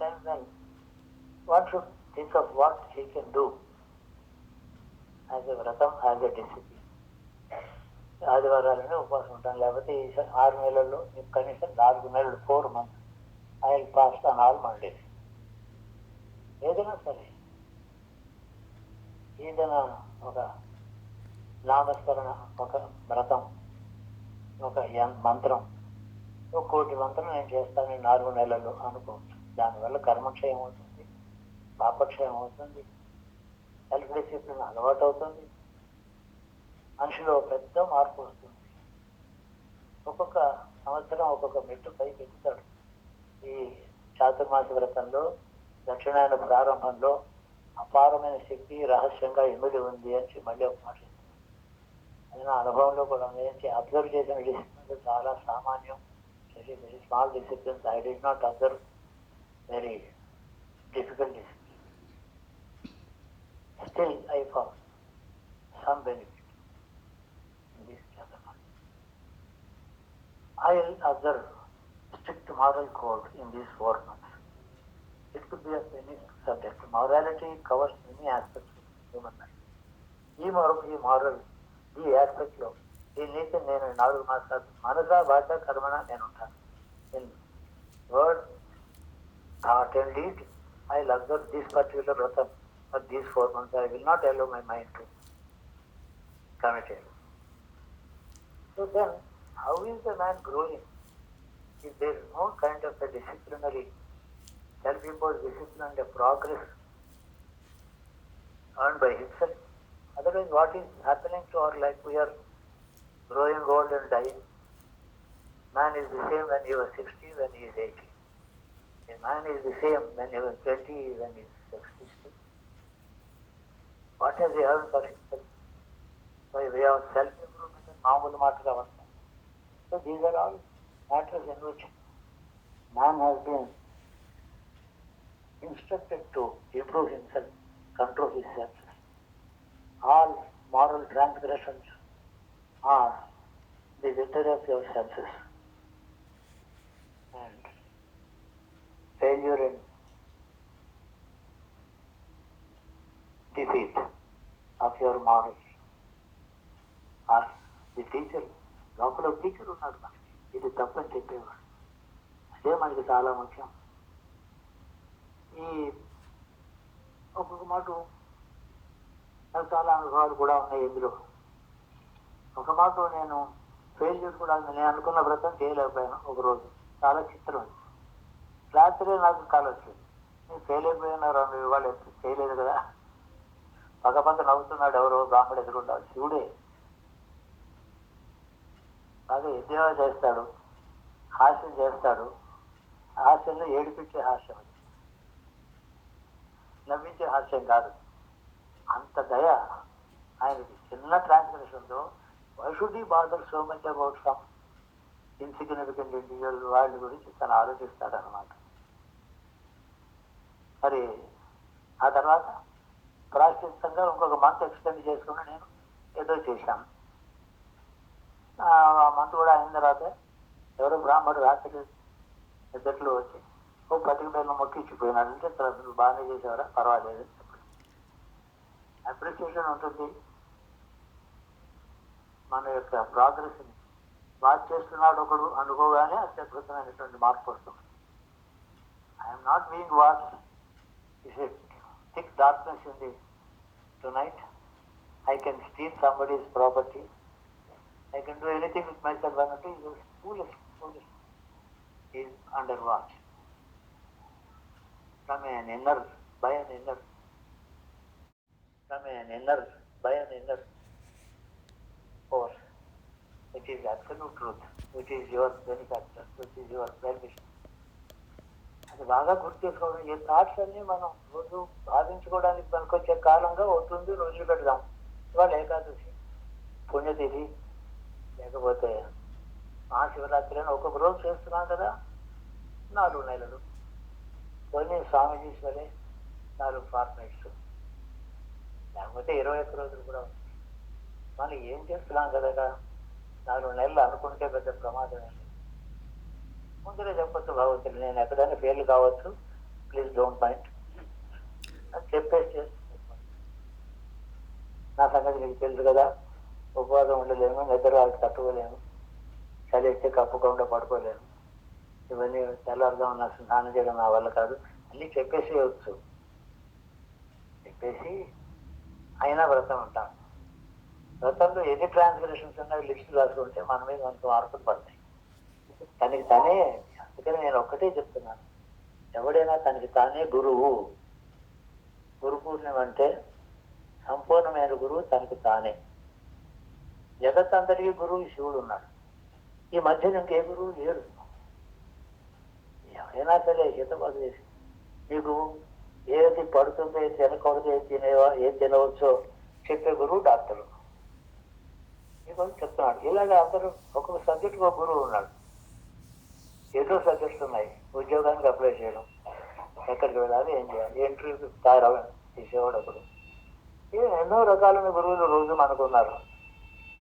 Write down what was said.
time, then one should think of what he can do as a వ్రతం, as a discipline. ఆదివారాలని ఉపవాసం ఉంటాను, లేకపోతే ఈ 6 నెలల్లో కనీసం 4 నెలలు 4 months I will fast on all Mondays. ఏదైనా సరే, ఏదైనా ఒక నామస్మరణ, ఒక వ్రతం, ఒక మంత్రం, 1 కోటి మంత్రం నేను చేస్తాను 4 నెలలు అనుకోవచ్చు. దానివల్ల కర్మక్షయం అవుతుంది, పాపక్షయం అవుతుంది, సెల్ఫ్ డిసిప్లిన్ అలవాటు అవుతుంది, మనిషిలో పెద్ద మార్పు వస్తుంది. ఒక్కొక్క సంవత్సరం ఒక్కొక్క మెట్టు పైకి ఎక్కుతాడు. ఈ చాతుర్మాస వ్రతంలో దక్షిణాయన ప్రారంభంలో అపారమైన శక్తి రహస్యంగా ఇమిడి ఉంది అని మళ్ళీ ఒక మాట. అది నా అనుభవంలో కూడా అబ్జర్వ్ చేసిన డిసిప్లిన్ చాలా సామాన్యం. Very very small disciplines. I did not observe very difficult discipline. Still I found some benefit. I will observe strict moral code in these 4 months. It could be of any subject. Morality covers many aspects of human life. ఈ aspect లో ఈ నీతి నేను 4 మాసాలు మనసా భాష కర్మణ నేను ఉంటాను. In word, thought and deed, I will observe this particular vratam for these 4 months. I will not allow my mind to commit it. So then, how is the man growing if there is no kind of a disciplinary, self-imposed discipline and a progress earned by himself? Otherwise, what is happening to our life? We are growing old and dying. Man is the same when he was 60, when he is 80. A man is the same when he was 20, when he is 60. What has he earned for himself? By way of self-improvement and మామూలు మాటగా వస్తాం. So these are all matters in which man has been instructed to improve himself, control his senses. All moral transgressions are the victory of your senses, and failure and defeat of your morals are the teacher. లోపల teacher ఉన్నాడు, మనకి ఇది తప్పని చెప్పేవాడు. అదే మనకి చాలా ముఖ్యం. ఈ ఒక్కొక్క మాట నాకు చాలా అనుభవాలు కూడా ఉన్నాయి ఇందులో. ఒక మాట నేను ఫెయిల్యూర్ కూడా, నేను అనుకున్న వ్రతం చేయలేకపోయాను ఒకరోజు. చాలా చిత్రం. రాత్రి నాకు కాల్ వచ్చింది, నేను ఫెయిల్ అయిపోయినా 2 ఇవాళ చేయలేదు కదా. పగపక్క నవ్వుతున్నాడు ఎవరో బ్రాహ్మడు ఎదురుండాలి. శివుడే బాగా ఎద్దేవా చేస్తాడు, హాస్యం చేస్తాడు. హాస్యంలో ఏడిపించే హాస్యం, అది నవ్వించే హాస్యం కాదు. అంత దయ ఆయనకి. చిన్న ట్రాన్స్లేషన్లో why should he bother so much about some insignificant individual, వాళ్ళ గురించి తను ఆలోచిస్తాడు అనమాట. మరి ఆ తర్వాత ప్రాశ్చిత్తంగా ఇంకొక మంత్ ఎక్స్టెండ్ చేసుకుని నేను ఏదో చేశాను. ఆ మంత్ కూడా అయిన తర్వాత ఎవరో బ్రాహ్మడు రాత్రి ఎద్దట్లు వచ్చి ఓ పర్టికులర్ మొక్కిచ్చిపోయినాడు. అంటే నువ్వు బాగానే చేసేవారా, పర్వాలేదు, అప్రిసియేషన్ ఉంటుంది. మన యొక్క ప్రోగ్రెస్ని వాచ్ చేస్తున్నాడు ఒకడు అనుకోగానే అత్యద్భుతమైనటువంటి మార్పు వస్తుంది. I'm not being watch. Is a thick darkness in the tonight. I can steel somebody's property. I can do anything with myself. Vanity is foolish. He is under watch. From an inner force, which is absolute truth, which is your benefactor, which is your well-wisher. అది బాగా గుర్తు చేసుకోవడం. ఈ thoughts అన్ని మనం రోజు భావించుకోవడానికి పనికొచ్చే కాలంగా అవుతుంది. రోజులు పెడదాం. ఇవాళ ఏకాదశి, పుణ్యతిథి, లేకపోతే మహాశివరాత్రి అని ఒక్కొక్క రోజు చేస్తున్నాం కదా. 4 నెలలు కొన్ని స్వామీజీస్ వలె 4 ఫార్మేట్స్, లేకపోతే 21 రోజులు కూడా ఉంది. మనం ఏం చేస్తున్నాం కదా. 4 నెలలు అనుకుంటే పెద్ద ప్రమాదం ఏంటి. ముందుగా చెప్పచ్చు భగవంతుడు, నేను ఎక్కడైనా ఫెయిల్ కావచ్చు ప్లీజ్ డోంట్ మైండ్ అని చెప్పేసి చేస్తుంది. నా సంగతి నీకు తెలుసు కదా, ఉపవాసం ఉండలేను, నిద్ర తట్టుకోలేను, చలి ఎత్తే కప్పకుండా పడుకోలేను, ఇవన్నీ తెల్లారుగా ఉన్న స్నానం చేయడం నా వల్ల కాదు అన్నీ చెప్పేసి వచ్చు. చెప్పేసి అయినా వ్రతం ఉంటాం. వ్రతంలో ఎన్ని ట్రాన్స్లేషన్స్ ఉన్నాయి లిస్ట్ రాసుకుంటే మన మీద మనకు మార్పులు పడతాయి. తనకి తానే, అందుకని నేను ఒక్కటే చెప్తున్నాను, ఎవడైనా తనకి తానే గురువు. గురు పూర్ణిమ అంటే సంపూర్ణమైన గురువు తనకి తానే. జగత్తంతటికి గురువు శివుడు ఉన్నాడు, ఈ మధ్యన ఇంకే గురువు లేడు. ఎవరైనా సరే హితపది చేసి నీకు ఏది పడుతుందో, ఏది తినకూడదు, ఏది తినవచ్చో చెప్పే గురువు డాక్టరు. మీకు చెప్తున్నాడు. ఇలాగే అందరూ ఒక్కొక్క సబ్జెక్టుకు ఒక గురువు ఉన్నాడు. ఏదో సబ్జెక్ట్స్ ఉన్నాయి, ఉద్యోగానికి అప్లై చేయడం, ఎక్కడికి వెళ్ళాలి, ఏం చేయాలి, ఇంటర్వ్యూకి తయారవ్వాలి, తీసేవాడు అప్పుడు. ఎన్నో రకాలైన గురువులు రోజు మనకున్నారు.